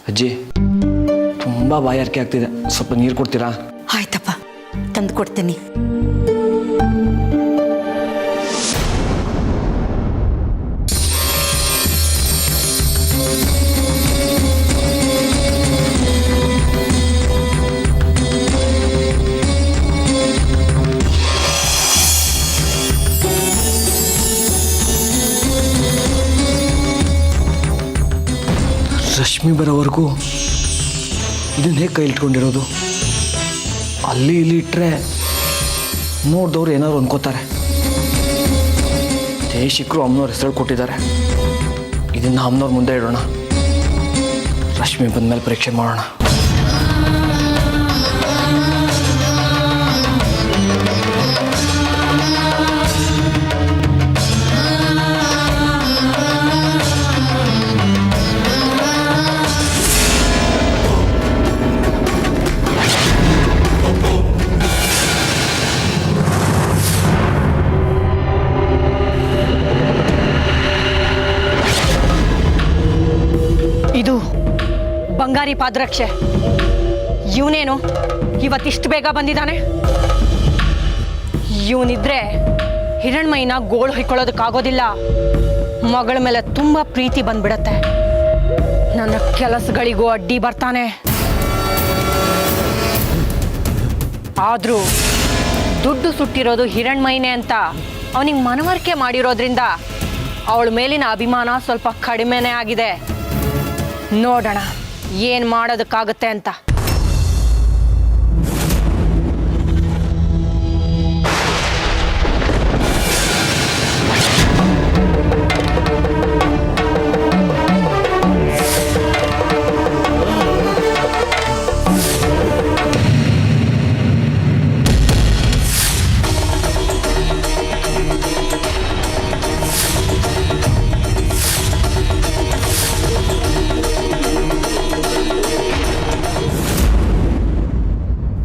ಅಜ್ಜಿ ತುಂಬ ಬಾಯಾರಿಕೆ ಆಗ್ತಿದೆ, ಸ್ವಲ್ಪ ನೀರು ಕೊಡ್ತೀರಾ? ಆಯ್ತಪ್ಪ, ತಂದು ಕೊಡ್ತೀನಿ. ರಶ್ಮಿ ಬರೋವರೆಗೂ ಇದನ್ನ ಹೇಗೆ ಕೈ ಇಟ್ಕೊಂಡಿರೋದು? ಅಲ್ಲಿ ಇಲ್ಲಿ ಇಟ್ಟರೆ ನೋಡಿದವ್ರು ಏನಾದ್ರು ಅನ್ಕೋತಾರೆ. ದೇಶಿಕರು ಅಮ್ಮನವ್ರ ಹೆಸರು ಕೊಟ್ಟಿದ್ದಾರೆ, ಇದನ್ನು ಅಮ್ಮನವ್ರ ಮುಂದೆ ಇಡೋಣ. ರಶ್ಮಿ ಬಂದಮೇಲೆ ಪರೀಕ್ಷೆ ಮಾಡೋಣ. ಇದು ಬಂಗಾರಿ ಪಾದರಕ್ಷೆ. ಇವನೇನು ಇವತ್ತಿಷ್ಟು ಬೇಗ ಬಂದಿದ್ದಾನೆ? ಇವನಿದ್ರೆ ಹಿರಣ್ಮಯ್ಯನ ಗೋಳು ಹೊಯ್ಕೊಳ್ಳೋದಕ್ಕಾಗೋದಿಲ್ಲ. ಮಗಳ ಮೇಲೆ ತುಂಬ ಪ್ರೀತಿ ಬಂದ್ಬಿಡತ್ತೆ. ನನ್ನ ಕೆಲಸಗಳಿಗೂ ಅಡ್ಡಿ ಬರ್ತಾನೆ. ಆದರೂ ದುಡ್ಡು ಸುಟ್ಟಿರೋದು ಹಿರಣ್ಮಯ್ಯನೇ ಅಂತ ಅವನಿಗೆ ಮನವರಿಕೆ ಮಾಡಿರೋದ್ರಿಂದ ಅವಳ ಮೇಲಿನ ಅಭಿಮಾನ ಸ್ವಲ್ಪ ಕಡಿಮೆನೇ ಆಗಿದೆ. ನೋಡೋಣ ಏನು ಮಾಡೋದಕ್ಕಾಗುತ್ತೆ ಅಂತ.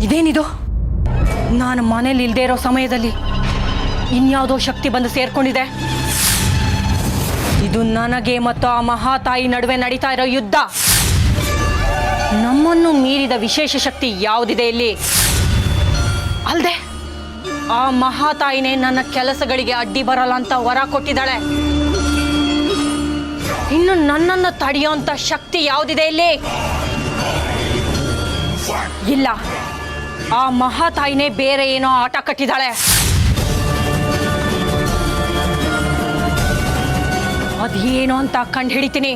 ಇದೇನಿದು? ನಾನು ಮನೇಲಿ ಇಲ್ಲದೆ ಇರೋ ಸಮಯದಲ್ಲಿ ಇನ್ಯಾವುದೋ ಶಕ್ತಿ ಬಂದು ಸೇರ್ಕೊಂಡಿದೆ. ಇದು ನನಗೆ ಮತ್ತು ಆ ಮಹಾತಾಯಿ ನಡುವೆ ನಡೀತಾ ಇರೋ ಯುದ್ಧ. ನಮ್ಮನ್ನು ಮೀರಿದ ವಿಶೇಷ ಶಕ್ತಿ ಯಾವುದಿದೆ ಇಲ್ಲಿ? ಅಲ್ಲದೆ ಆ ಮಹಾತಾಯಿನೇ ನನ್ನ ಕೆಲಸಗಳಿಗೆ ಅಡ್ಡಿ ಬರಲ್ಲ ಅಂತ ವರ ಕೊಟ್ಟಿದ್ದಾಳೆ. ಇನ್ನು ನನ್ನನ್ನು ತಡೆಯುವಂತ ಶಕ್ತಿ ಯಾವುದಿದೆ ಇಲ್ಲಿ? ಇಲ್ಲ, ಆ ಮಹಾತಾಯಿನೇ ಬೇರೆ ಏನೋ ಆಟ ಕಟ್ಟಿದಾಳೆ. ಅದೇನೋ ಅಂತ ಕಂಡು ಹಿಡಿತೀನಿ.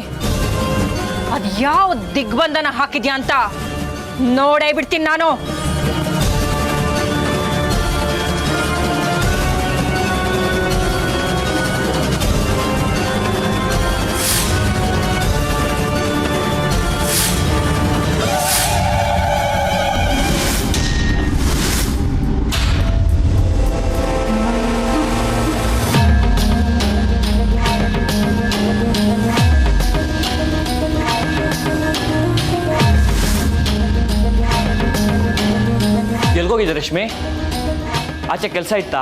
ಅದು ಯಾವ ದಿಗ್ಬಂಧನ ಹಾಕಿದ್ಯಾ ಅಂತ ನೋಡೇ ಬಿಡ್ತೀನಿ ನಾನು. ಎಲ್ಗೋಗಿದೆ ರಶ್ಮಿ? ಆಚೆ ಕೆಲಸ ಇತ್ತಾ?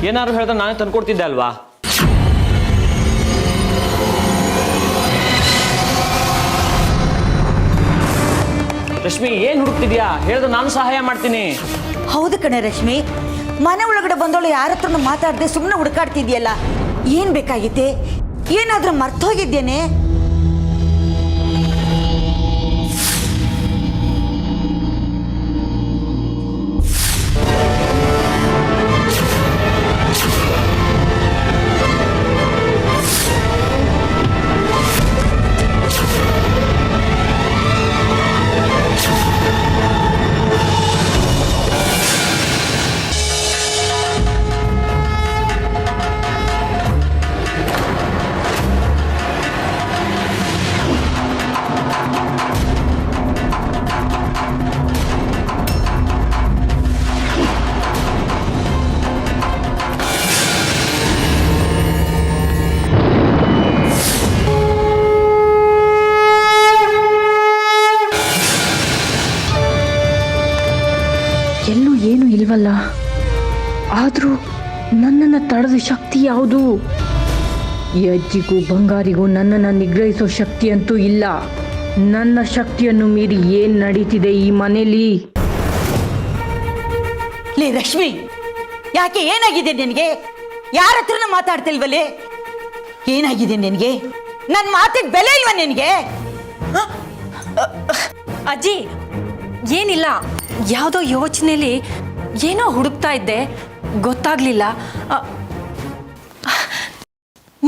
ಏನಾದ್ರು ಹೇಳಿದ್ರೆ ನಾನೇ ತಂದ್ಕೊಡ್ತಿದ್ದೆ ಅಲ್ವಾ? ರಶ್ಮಿ, ಏನ್ ಹುಡುಕ್ತಿದ್ಯಾ? ಹೇಳಿದ್ರೆ ನಾನು ಸಹಾಯ ಮಾಡ್ತೀನಿ. ಹೌದು ಕಣೆ ರಶ್ಮಿ, ಮನೆ ಒಳಗಡೆ ಬಂದವಳು ಯಾರ ಹತ್ರನೂ ಮಾತಾಡದೆ ಸುಮ್ಮನೆ ಹುಡುಕಾಡ್ತಿದ್ಯಲ್ಲ. ಏನ್ ಬೇಕಾಗಿತ್ತೆ? ಏನಾದ್ರೂ ಮರ್ತೋಗಿದ್ದೇನೆ? ಎಲ್ಲೂ ಏನು ಇಲ್ವಲ್ಲ. ಆದರೂ ನನ್ನನ್ನು ತಡೆದ ಶಕ್ತಿ ಯಾವುದು? ಈ ಅಜ್ಜಿಗೂ ಬಂಗಾರಿಗೂ ನನ್ನನ್ನು ನಿಗ್ರಹಿಸೋ ಶಕ್ತಿ ಅಂತೂ ಇಲ್ಲ. ನನ್ನ ಶಕ್ತಿಯನ್ನು ಮೀರಿ ಏನ್ ನಡೀತಿದೆ ಈ ಮನೇಲಿ? ಲೇ ರಶ್ಮಿ, ಯಾಕೆ ಏನಾಗಿದೆ ನಿನಗೆ? ಯಾರ ಹತ್ರನೂ ಮಾತಾಡ್ತಿಲ್ವಲ್ಲೇ? ಏನಾಗಿದೆ ನಿನಗೆ? ನನ್ನ ಮಾತಿಗೆ ಬೆಲೆ ಇಲ್ವಾ ನಿನಗೆ? ಅಜ್ಜಿ, ಏನಿಲ್ಲ, ಯಾವುದೋ ಯೋಚನೆಯಲ್ಲಿ ಏನೋ ಹುಡುಕ್ತಾ ಇದ್ದೆ, ಗೊತ್ತಾಗ್ಲಿಲ್ಲ.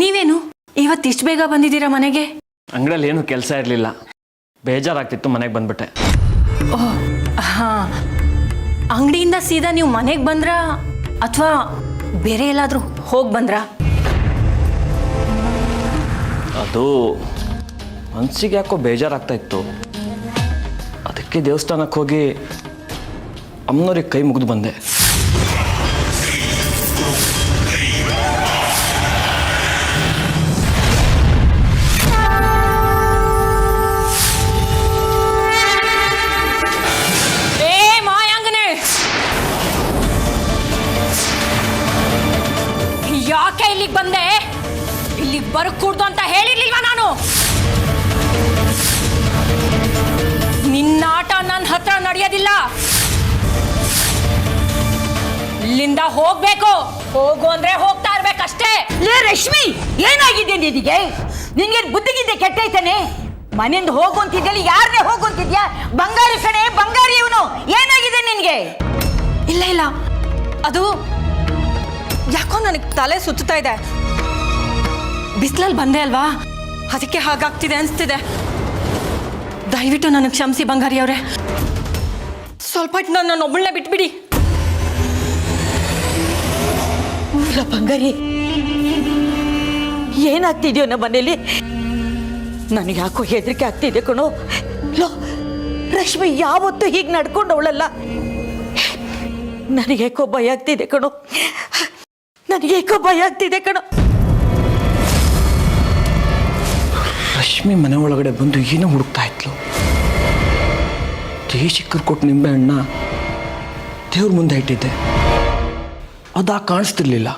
ನೀವೇನು ಇವತ್ತಿಷ್ಟು ಬೇಗ ಬಂದಿದ್ದೀರಾ ಮನೆಗೆ? ಅಂಗಡಿಯಲ್ಲಿ ಏನು ಕೆಲಸ ಇರಲಿಲ್ಲ, ಬೇಜಾರಾಗ್ತಿತ್ತು, ಮನೆಗೆ ಬಂದ್ಬಿಟ್ಟೆ. ಓಹ್, ಹಾ. ಅಂಗಡಿಯಿಂದ ಸೀದಾ ನೀವು ಮನೆಗೆ ಬಂದ್ರಾ ಅಥವಾ ಬೇರೆ ಎಲ್ಲಾದರೂ ಹೋಗಿ ಬಂದ್ರಾ? ಅದು ಮನಸ್ಸಿಗೆ ಯಾಕೋ ಬೇಜಾರಾಗ್ತಾ ಇತ್ತು, ಅದಕ್ಕೆ ದೇವಸ್ಥಾನಕ್ಕೆ ಹೋಗಿ ಅಮ್ಮನವ್ರಿಗೆ ಕೈ ಮುಗಿದು ಬಂದೆ. ಯಾಕೆ ಇಲ್ಲಿಗೆ ಬಂದೆ? ಇಲ್ಲಿ ಬರಕೂಡ್ದು ಅಂತ ಹೇಳಿರ್ಲಿಲ್ವಾ ನಾನು? ನಿನ್ನಾಟ ನನ್ನ ಹತ್ರ ನಡೆಯೋದಿಲ್ಲ. ಇಲ್ಲಿಂದ ಹೋಗ್ಬೇಕು. ಹೋಗು ಅಂದ್ರೆ ಹೋಗ್ತಾ ಇರ್ಬೇಕಷ್ಟೇ. ಲೇ ರಶ್ಮಿ, ಏನಾಗಿದೆ ನಿನಗೆ? ನಿನ್ಗೇನು ಬುದ್ಧಿಗಿದ್ದೆ ಕೆಟ್ಟೈತಾನೆ? ಮನೆಯಿಂದ ಹೋಗು ಅಂತಿದ್ಯಲ್ಲ, ಯಾರನ್ನೇ ಹೋಗು ಅಂತಿದ್ಯಾ? ಬಂಗಾರಿ ಕಣೆ, ಬಂಗಾರಿ ಇವನು. ಏನಾಗಿದೆ ನಿನ್ಗೆ? ಇಲ್ಲ ಇಲ್ಲ, ಅದು ಯಾಕೋ ನನಗೆ ತಲೆ ಸುತ್ತಾ ಇದೆ. ಬಿಸಿಲಲ್ಲಿ ಬಂದೆ ಅಲ್ವಾ, ಅದಕ್ಕೆ ಹಾಗಾಗ್ತಿದೆ ಅನಿಸ್ತಿದೆ. ದಯವಿಟ್ಟು ನನಗೆ ಕ್ಷಮಿಸಿ ಬಂಗಾರಿ ಅವರೇ. ಸ್ವಲ್ಪ ನನ್ನ ಒಬ್ಬಳನ್ನೇ ಬಿಟ್ಬಿಡಿ. ಬಂಗಾರಿ, ಏನಾಗ್ತಿದ್ಯೋ ನಮ್ಮ ಮನೇಲಿ? ನನಗೆ ಯಾಕೋ ಹೆದರಿಕೆ ಆಗ್ತಿದೆ ಕಣೋ. ಲೋ ರಶ್ಮಿ ಯಾವತ್ತೂ ಹೀಗೆ ನಡ್ಕೊಂಡವಳಲ್ಲ. ನನಗೇಕೋ ಭಯ ಆಗ್ತಿದೆ ಕಣೋ, ನನಗೇಕೋ ಭಯ ಆಗ್ತಿದೆ ಕಣೋ. ರಶ್ಮಿ ಮನೆ ಒಳಗಡೆ ಬಂದು ಏನೋ ಹುಡುಕ್ತಾ ಇದ್ಲು. ದೇಶಿಕ್ಕರು ಕೊಟ್ಟು ನಿಂಬೆ ಹಣ್ಣ ದೇವ್ರ ಮುಂದೆ ಇಟ್ಟಿದ್ದೆ, ಅದಾ ಕಾಣಿಸ್ತಿರ್ಲಿಲ್ಲ.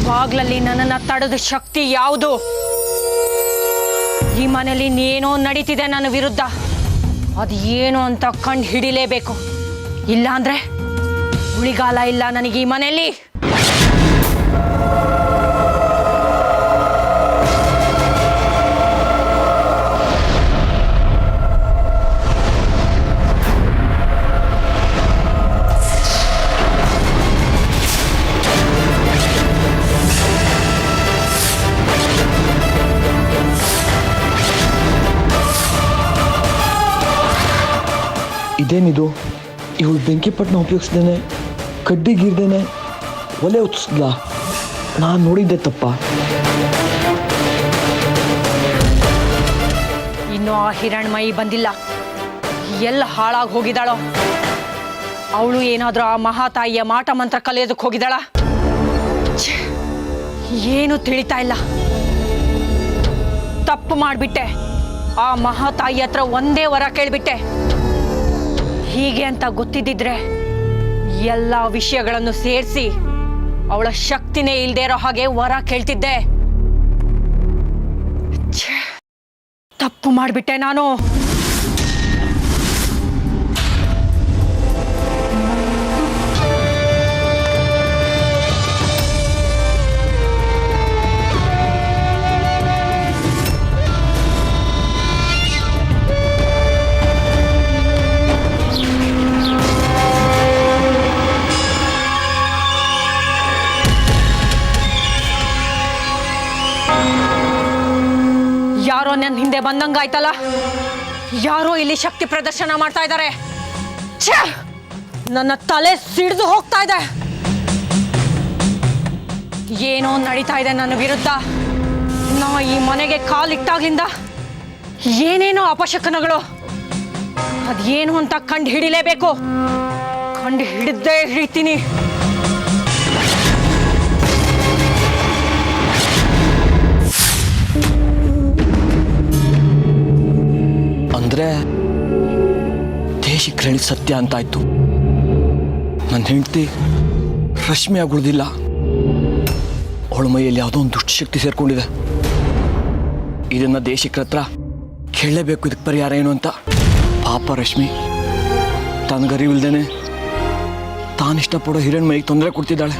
ಬಾಗ್ಲಲ್ಲಿ ನನ್ನನ್ನು ತಡೆದ ಶಕ್ತಿ ಯಾವುದು? ಈ ಮನೆಯಲ್ಲಿ ಏನೋ ನಡೀತಿದೆ ನನ್ನ ವಿರುದ್ಧ. ಅದು ಏನು ಅಂತ ಕಂಡು ಹಿಡಿಲೇಬೇಕು. ಇಲ್ಲ ಅಂದ್ರೆ ಉಳಿಗಾಲ ಇಲ್ಲ ನನಗೆ ಈ ಮನೆಯಲ್ಲಿ. ಇದೇನಿದು? ಇವಳು ಬೆಂಕಿ ಪಟ್ಟಣ ಉಪಯೋಗಿಸ್ದೇನೆ, ಕಡ್ಡಿಗಿರ್ದೇನೆ ಒಲೆ ಉತ್ಸ್ಲ. ನಾನು ನೋಡಿದ್ದೆ ತಪ್ಪ. ಇನ್ನು ಆ ಹಿರಣ್ಮಯಿ ಬಂದಿಲ್ಲ. ಎಲ್ಲ ಹಾಳಾಗಿ ಹೋಗಿದ್ದಾಳೋ? ಅವಳು ಏನಾದ್ರೂ ಆ ಮಹಾತಾಯಿಯ ಮಾಟ ಮಂತ್ರ ಕಲಿಯೋದಕ್ಕೆ ಹೋಗಿದ್ದಾಳ? ಏನು ತಿಳಿತಾ ಇಲ್ಲ. ತಪ್ಪು ಮಾಡಿಬಿಟ್ಟೆ. ಆ ಮಹಾತಾಯಿ ಹತ್ರ ಒಂದೇ ವರ ಕೇಳಿಬಿಟ್ಟೆ. ಹೀಗೆ ಅಂತ ಗೊತ್ತಿದ್ದಿದ್ರೆ ಎಲ್ಲ ವಿಷಯಗಳನ್ನು ಸೇರಿಸಿ ಅವಳ ಶಕ್ತಿನೇ ಇಲ್ದೇ ಇರೋ ಹಾಗೆ ವರ ಕೇಳ್ತಿದ್ದೆ. ತಪ್ಪು ಮಾಡಿಬಿಟ್ಟೆ ನಾನು. ಯಾರೋ ನನ್ನ ಹಿಂದೆ ಬಂದಂಗಾಯ್ತಲ್ಲ. ಯಾರೋ ಇಲ್ಲಿ ಶಕ್ತಿ ಪ್ರದರ್ಶನ ಮಾಡ್ತಾ ಇದ್ದಾರೆ. ನನ್ನ ತಲೆ ಸಿಡಿದು ಹೋಗ್ತಾ ಇದೆ. ಏನೋ ನಡೀತಾ ಇದೆ ನನ್ನ ವಿರುದ್ಧ. ನಾ ಈ ಮನೆಗೆ ಕಾಲಿಟ್ಟಾಗಿಂದ ಏನೇನೋ ಅಪಶಕನಗಳು. ಅದೇನು ಅಂತ ಕಂಡು ಹಿಡಿಲೇಬೇಕು. ಕಂಡು ಹಿಡಿದೇ ಹಿಡಿತೀನಿ. ಅಂದ್ರೆ ದೇಶಿಕ್ ಹೇಳಿದ ಸತ್ಯ ಅಂತಾಯ್ತು. ನನ್ನ ಹೆಂಡತಿ ರಶ್ಮಿ ಆಗುವುದಿಲ್ಲ. ಅವಳ ಮೈಯಲ್ಲಿ ಯಾವುದೋ ಒಂದು ದುಷ್ಟಶಕ್ತಿ ಸೇರ್ಕೊಂಡಿದೆ. ಇದನ್ನ ದೇಶಿಕ್ರ ಹತ್ರ ಕೇಳಲೇಬೇಕು, ಇದಕ್ಕೆ ಪರಿಹಾರ ಏನು ಅಂತ. ಪಾಪ ರಶ್ಮಿ ತನಗರಿವಿಲ್ದೇನೆ ತಾನಿಷ್ಟಪಡೋ ಹಿರಣ್ಮೈಗೆ ತೊಂದರೆ ಕೊಡ್ತಿದ್ದಾಳೆ.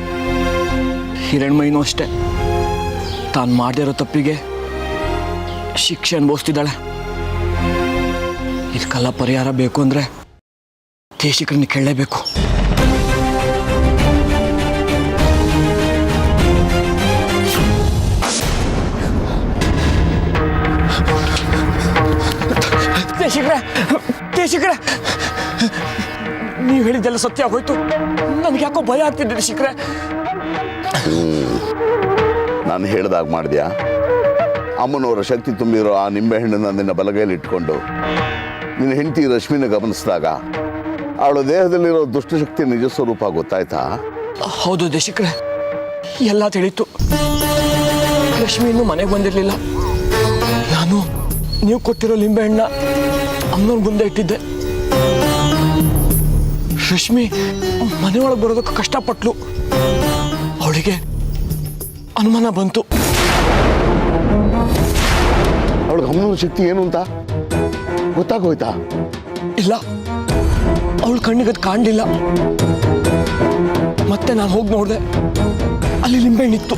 ಹಿರಣ್ಮೈನೂ ಅಷ್ಟೇ ತಾನು ಮಾಡಿರೋ ತಪ್ಪಿಗೆ ಶಿಕ್ಷೆ ಅನುಭವಿಸ್ತಿದ್ದಾಳೆ. ಇದಕ್ಕೆಲ್ಲ ಪರಿಹಾರ ಬೇಕು ಅಂದರೆ ದೇಶಿಕರನ್ನ ಕೇಳಲೇಬೇಕು. ದೇಶಿಕ್ರೆ, ನೀವು ಹೇಳಿದ್ದೆಲ್ಲ ಸತ್ಯ ಆಗೋಯ್ತು. ನನಗೆ ಯಾಕೋ ಭಯ ಆಗ್ತಿದ್ದೆ ದೇಶಿಕ್ರೆ. ನಾನು ಹೇಳ್ದಾಗ ಮಾಡಿದ್ಯಾ? ಅಮ್ಮನವರ ಶಕ್ತಿ ತುಂಬಿರೋ ಆ ನಿಂಬೆಹಣ್ಣನ್ನು ನಿನ್ನ ಬಲಗೈಲಿ ಇಟ್ಕೊಂಡು ನಿನ್ನ ಹೆಂಡತಿ ರಶ್ಮಿನ ಗಮನಿಸಿದಾಗ ಅವಳ ದೇಹದಲ್ಲಿರೋ ದುಷ್ಟಶಕ್ತಿ ನಿಜ ಸ್ವರೂಪ ಗೊತ್ತಾಯ್ತಾ? ಹೌದು ದೇಶಿಕ್ರೆ, ಎಲ್ಲ ತಿಳಿತು. ರಶ್ಮಿ ಇನ್ನೂ ಮನೆಗೆ ಬಂದಿರಲಿಲ್ಲ. ನಾನು ನೀವು ಕೊಟ್ಟಿರೋ ಲಿಂಬೆಹಣ್ಣ ಅಮ್ಮನವ್ರ ಮುಂದೆ ಇಟ್ಟಿದ್ದೆ. ರಶ್ಮಿ ಮನೆಯೊಳಗೆ ಬರೋದಕ್ಕೆ ಕಷ್ಟಪಟ್ಲು. ಅವಳಿಗೆ ಅನುಮಾನ ಬಂತು. ಅವಳ ಗಮನದ ಶಕ್ತಿ ಏನು ಅಂತ ಗೊತ್ತಾಗೋಯ್ತಾ? ಇಲ್ಲ, ಅವಳ ಕಣ್ಣಿಗೆ ಅದು ಕಾಣಲಿಲ್ಲ. ಮತ್ತೆ ನಾನು ಹೋಗಿ ನೋಡಿದೆ, ಅಲ್ಲಿ ಲಿಂಬೆಹಣ್ಣಿತ್ತು.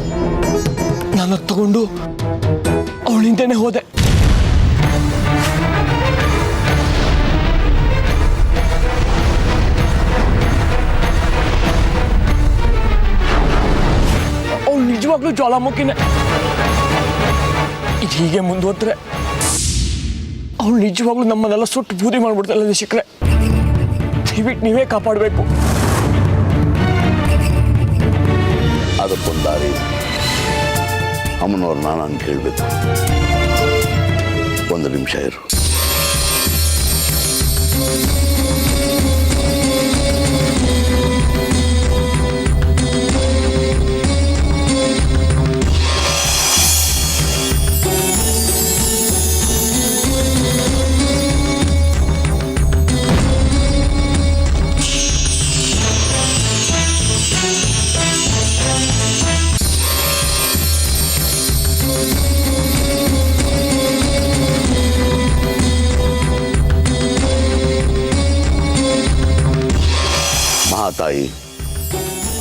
ನಾನು ಅದು ತಗೊಂಡು ಅವಳ ಹಿಂದೆನೆ ಹೋದೆ. ಅವಳು ನಿಜವಾಗ್ಲೂ ಜ್ವಾಲಾಮುಖಿನೇ. ಇದು ಹೀಗೆ ಮುಂದುವರೆದ್ರೆ ಅವಳು ನಿಜವಾಗ್ಲೂ ನಮ್ಮನ್ನೆಲ್ಲ ಸುಟ್ಟು ಬೂದಿ ಮಾಡ್ಬಿಡ್ತಾಳೆ ದೇಶಿಕ್ರೆ. ದಯವಿಟ್ಟು ನೀವೇ ಕಾಪಾಡಬೇಕು. ಅದಕ್ಕೊಂದು ದಾರಿ. ಅಮ್ಮನವ್ರನ್ನ ನಾನು ಕೇಳಬೇಕು. ಒಂದು ನಿಮಿಷ ಇರು. ತಾಯಿ,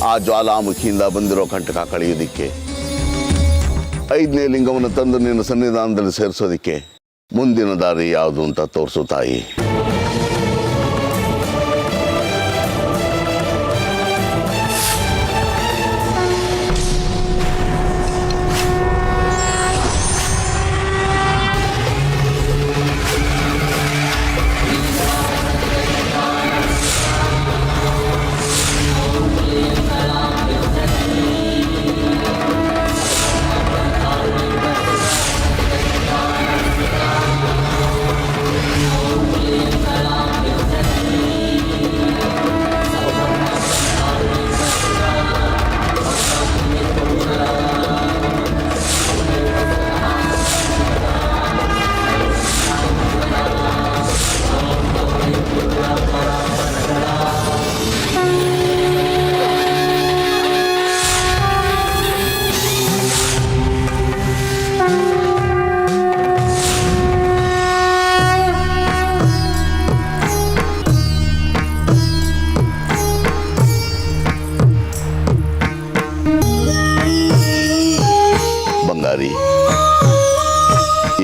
ಆ ಜ್ವಾಲಾಮುಖಿಯಿಂದ ಬಂದಿರೋ ಕಂಟಕ ಕಳೆಯೋದಿಕ್ಕೆ 5ನೇ ಲಿಂಗವನ್ನು ತಂದು ನಿನ್ನ ಸನ್ನಿಧಾನದಲ್ಲಿ ಸೇರಿಸೋದಿಕ್ಕೆ ಮುಂದಿನ ದಾರಿ ಯಾವುದು ಅಂತ ತೋರಿಸು ತಾಯಿ.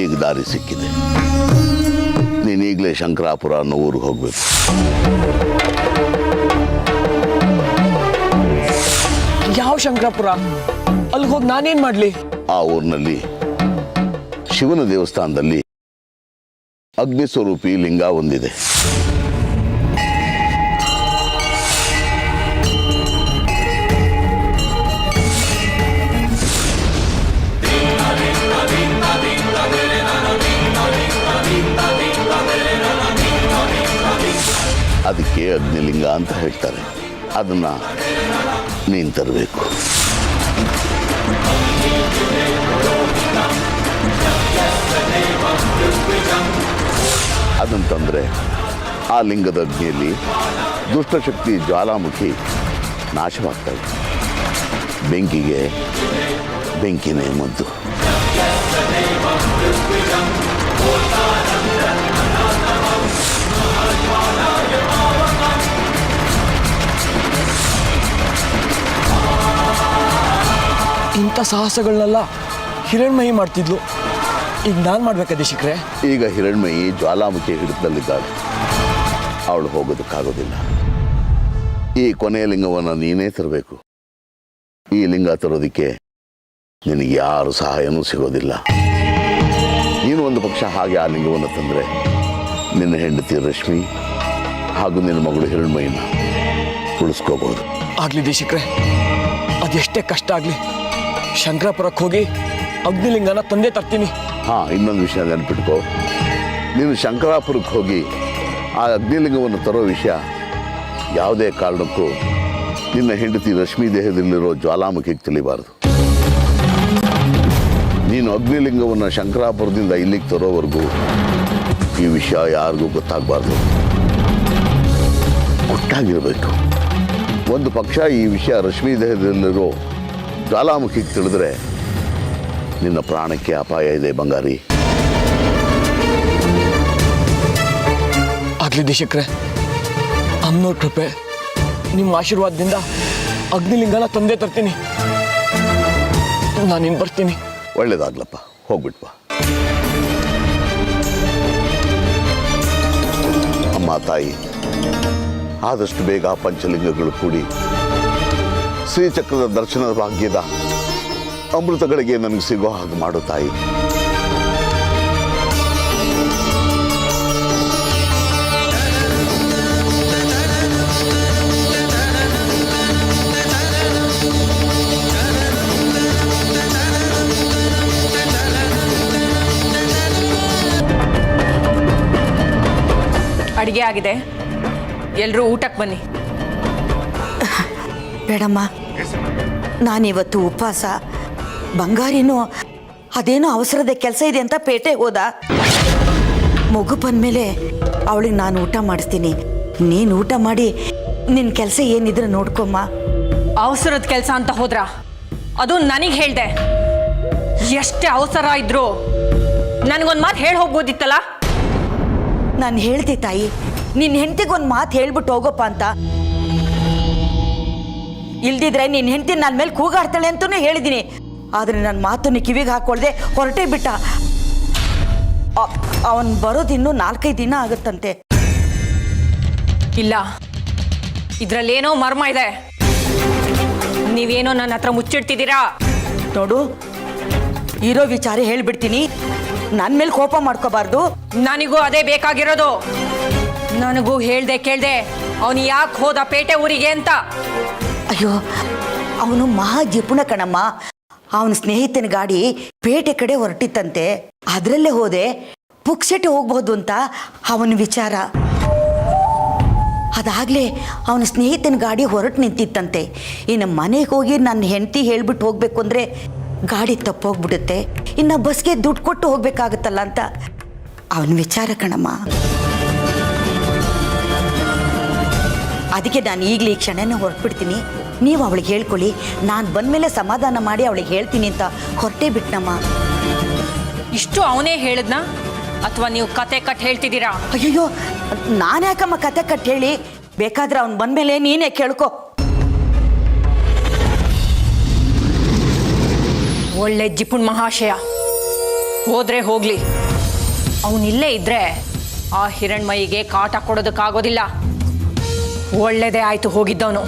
ಈಗ ದಾರಿ ಸಿಕ್ಕಿದೆ. ನೀನೀಗಲೇ ಶಂಕರಾಪುರ ಅನ್ನೋ ಊರಿಗೆ ಹೋಗ್ಬೇಕು. ಯಾವ ಶಂಕರಾಪುರ? ಅಲ್ಲಿಗೆ ಹೋಗಿ ನಾನೇನ್ ಮಾಡ್ಲಿ? ಆ ಊರಿನಲ್ಲಿ ಶಿವನ ದೇವಸ್ಥಾನದಲ್ಲಿ ಅಗ್ನಿ ಸ್ವರೂಪಿ ಲಿಂಗ ಒಂದಿದೆ. ಅದಕ್ಕೆ ಅಗ್ನಿಲಿಂಗ ಅಂತ ಹೇಳ್ತಾರೆ. ಅದನ್ನು ನೀನು ತರಬೇಕು. ಅದನ್ನು ತಂದರೆ ಆ ಲಿಂಗದ ಅಗ್ನಿಯಲ್ಲಿ ದುಷ್ಟಶಕ್ತಿ ಜ್ವಾಲಾಮುಖಿ ನಾಶವಾಗ್ತವೆ. ಬೆಂಕಿಗೆ ಬೆಂಕಿನೇ ಮದ್ದು. ಇಂಥ ಸಾಹಸಗಳನ್ನೆಲ್ಲ ಹಿರಣ್ಮಯಿ ಮಾಡ್ತಿದ್ಲು. ಈಗ ನಾನು ಮಾಡ್ಬೇಕಾದೆ ಶಿಖರೆ. ಈಗ ಹಿರಣ್ಮಯಿ ಜ್ವಾಲಾಮುಖಿ ಹಿಡಿತದಲ್ಲಿದ್ದಾಳೆ. ಅವಳು ಹೋಗೋದಕ್ಕಾಗೋದಿಲ್ಲ. ಈ ಕೊನೆಯ ಲಿಂಗವನ್ನು ನೀನೇ ತರಬೇಕು. ಈ ಲಿಂಗ ತರೋದಕ್ಕೆ ನಿನಗೆ ಯಾರು ಸಹಾಯನೂ ಸಿಗೋದಿಲ್ಲ. ನೀನು ಒಂದು ಪಕ್ಷ ಹಾಗೆ ಆ ಲಿಂಗವನ್ನು ತಂದರೆ ನಿನ್ನ ಹೆಂಡತಿ ರಶ್ಮಿ ಹಾಗೂ ನಿನ್ನ ಮಗಳು ಹಿರಣ್ಮಯಿನ ಉಳಿಸ್ಕೋಬಹುದು. ಆಗ್ಲಿದೆ ಶಿಖರೆ, ಅದೆಷ್ಟೇ ಕಷ್ಟ ಆಗಲಿ ಶಂಕರಾಪುರಕ್ಕೆ ಹೋಗಿ ಅಗ್ನಿಲಿಂಗನ ತಂದೆ ತರ್ತೀನಿ. ಹಾಂ, ಇನ್ನೊಂದು ವಿಷಯ ನೆನಪಿಟ್ಕೋ. ನೀನು ಶಂಕರಾಪುರಕ್ಕೆ ಹೋಗಿ ಆ ಅಗ್ನಿಲಿಂಗವನ್ನು ತರೋ ವಿಷಯ ಯಾವುದೇ ಕಾರಣಕ್ಕೂ ನಿನ್ನ ಹೆಂಡತಿ ರಶ್ಮಿ ದೇಹದಲ್ಲಿರೋ ಜ್ವಾಲಾಮುಖಿಗೆ ತಿಳಿಬಾರ್ದು. ನೀನು ಅಗ್ನಿಲಿಂಗವನ್ನು ಶಂಕರಾಪುರದಿಂದ ಇಲ್ಲಿಗೆ ತರೋವರೆಗೂ ಈ ವಿಷಯ ಯಾರಿಗೂ ಗೊತ್ತಾಗಬಾರ್ದು. ಗುಟ್ಟಾಗಿರಬೇಕು. ಒಂದು ಪಕ್ಷ ಈ ವಿಷಯ ರಶ್ಮಿ ದೇಹದಲ್ಲಿರೋ ಜ್ವಾಲಾಮುಖಿಗೆ ತಿಳಿದ್ರೆ ನಿನ್ನ ಪ್ರಾಣಕ್ಕೆ ಅಪಾಯ ಇದೆ ಬಂಗಾರಿ. ಆಗ್ಲಿದೆ ಶಿಖರೆ, ಅಮ್ಮನವ್ರ ಕೃಪೆ, ನಿಮ್ಮ ಆಶೀರ್ವಾದದಿಂದ ಅಗ್ನಿಲಿಂಗನ ತಂದೆ ತರ್ತೀನಿ. ನಾನಿನ್ ಬರ್ತೀನಿ. ಒಳ್ಳೇದಾಗ್ಲಪ್ಪ, ಹೋಗ್ಬಿಟ್ವಾ. ಅಮ್ಮ ತಾಯಿ, ಆದಷ್ಟು ಬೇಗ ಪಂಚಲಿಂಗಗಳು ಕೂಡಿ ಶ್ರೀಚಕ್ರದ ದರ್ಶನದ ಭಾಗ್ಯದ ಅಮೃತಗಳಿಗೆ ನನಗೆ ಸಿಗೋ ಹಾಗೆ ಮಾಡು ತಾಯಿ. ಅಡಿಗೆ ಆಗಿದೆ, ಎಲ್ಲರೂ ಊಟಕ್ಕೆ ಬನ್ನಿ. ಬೇಡಮ್ಮ, ನಾನಿವತ್ತು ಉಪವಾಸ. ಬಂಗಾರಿನೂ ಅದೇನೋ ಅವಸರದ ಕೆಲಸ ಇದೆ ಅಂತ ಪೇಟೆ ಹೋದ. ಮಗು ಬಂದಮೇಲೆ ಅವಳಿಗೆ ನಾನು ಊಟ ಮಾಡಿಸ್ತೀನಿ. ನೀನು ಊಟ ಮಾಡಿ ನಿನ್ನ ಕೆಲಸ ಏನಿದ್ರೆ ನೋಡ್ಕೊಮ್ಮ. ಅವಸರದ ಕೆಲಸ ಅಂತ ಹೋದ್ರ ಅದು ನನಗೆ ಹೇಳ್ದೆ. ಎಷ್ಟೇ ಅವಸರ ಇದ್ರು ನನಗೊಂದು ಮಾತು ಹೇಳಿ ಹೋಗ್ಬೋದಿತ್ತಲ್ಲ. ನಾನು ಹೇಳ್ದೆ ತಾಯಿ, ನಿನ್ನ ಹೆಂಡತಿಗೊಂದು ಮಾತು ಹೇಳ್ಬಿಟ್ಟು ಹೋಗಪ್ಪ ಅಂತ. ಇಲ್ದಿದ್ರೆ ನಿನ್ನ ಹೆಂಡತಿ ನನ್ನ ಮೇಲೆ ಕೂಗಾಡ್ತಾಳೆ ಅಂತಲೂ ಹೇಳಿದ್ದೀನಿ. ಆದರೆ ನನ್ನ ಮಾತನ್ನು ಕಿವಿಗೆ ಹಾಕೊಳ್ದೆ ಹೊರಟೇ ಬಿಟ್ಟ. ಅವನು ಬರೋದಿನ್ನೂ 4-5 ದಿನ ಆಗುತ್ತಂತೆ. ಇಲ್ಲ, ಇದ್ರಲ್ಲೇನೋ ಮರ್ಮ ಇದೆ. ನೀವೇನೋ ನನ್ನ ಹತ್ರ ಮುಚ್ಚಿಡ್ತಿದ್ದೀರಾ. ನೋಡು, ಇರೋ ವಿಚಾರ ಹೇಳ್ಬಿಡ್ತೀನಿ. ನನ್ನ ಮೇಲೆ ಕೋಪ ಮಾಡ್ಕೋಬಾರ್ದು. ನನಗೂ ಅದೇ ಬೇಕಾಗಿರೋದು. ನನಗೂ ಹೇಳ್ದೆ ಕೇಳ್ದೆ ಅವನು ಯಾಕೆ ಹೋದ ಪೇಟೆ ಊರಿಗೆ ಅಂತ. ಅಯ್ಯೋ, ಅವನು ಮಹಾ ಜಿಪುಣ ಕಣಮ್ಮ. ಅವನ ಸ್ನೇಹಿತನ ಗಾಡಿ ಪೇಟೆ ಕಡೆ ಹೊರಟಿತ್ತಂತೆ. ಅದರಲ್ಲೇ ಹೋದೆ ಪುಕ್ಸೆಟ್ಟೆ ಹೋಗ್ಬೋದು ಅಂತ ಅವನ ವಿಚಾರ. ಅದಾಗಲೇ ಅವನ ಸ್ನೇಹಿತನ ಗಾಡಿ ಹೊರಟು ನಿಂತಿತ್ತಂತೆ. ಇನ್ನು ಮನೆಗೆ ಹೋಗಿ ನನ್ನ ಹೆಂಡತಿ ಹೇಳ್ಬಿಟ್ಟು ಹೋಗ್ಬೇಕು ಅಂದರೆ ಗಾಡಿ ತಪ್ಪೋಗ್ಬಿಡುತ್ತೆ. ಇನ್ನು ಬಸ್ಗೆ ದುಡ್ಡು ಕೊಟ್ಟು ಹೋಗ್ಬೇಕಾಗತ್ತಲ್ಲ ಅಂತ ಅವನ ವಿಚಾರ ಕಣಮ್ಮ. ಅದಕ್ಕೆ ನಾನು ಈಗಲೇ ಈ ಕ್ಷಣನೇ ಹೊರಟ್ಬಿಡ್ತೀನಿ. ನೀವು ಅವಳಿಗೆ ಹೇಳ್ಕೊಳ್ಳಿ. ನಾನು ಬಂದಮೇಲೆ ಸಮಾಧಾನ ಮಾಡಿ ಅವಳಿಗೆ ಹೇಳ್ತೀನಿ ಅಂತ ಹೊರಟೇ ಬಿಟ್ನಮ್ಮ. ಇಷ್ಟು ಅವನೇ ಹೇಳಿದ್ನಾ ಅಥವಾ ನೀವು ಕತೆ ಕಟ್ ಹೇಳ್ತಿದ್ದೀರಾ? ಅಯ್ಯಯ್ಯೋ, ನಾನು ಯಾಕಮ್ಮ ಕತೆ ಕಟ್ ಹೇಳಿ? ಬೇಕಾದ್ರೆ ಅವ್ನು ಬಂದಮೇಲೆ ನೀನೇ ಕೇಳ್ಕೊ. ಒಳ್ಳೆ ಜಿಪುಣ್ ಮಹಾಶಯ, ಹೋದ್ರೆ ಹೋಗ್ಲಿ. ಅವನಿಲ್ಲೇ ಇದ್ರೆ ಆ ಹಿರಣ್ಮಯಿಗೆ ಕಾಟ ಕೊಡೋದಕ್ಕಾಗೋದಿಲ್ಲ. ಒಳ್ಳೇದೇ ಆಯ್ತು ಹೋಗಿದ್ದವನು.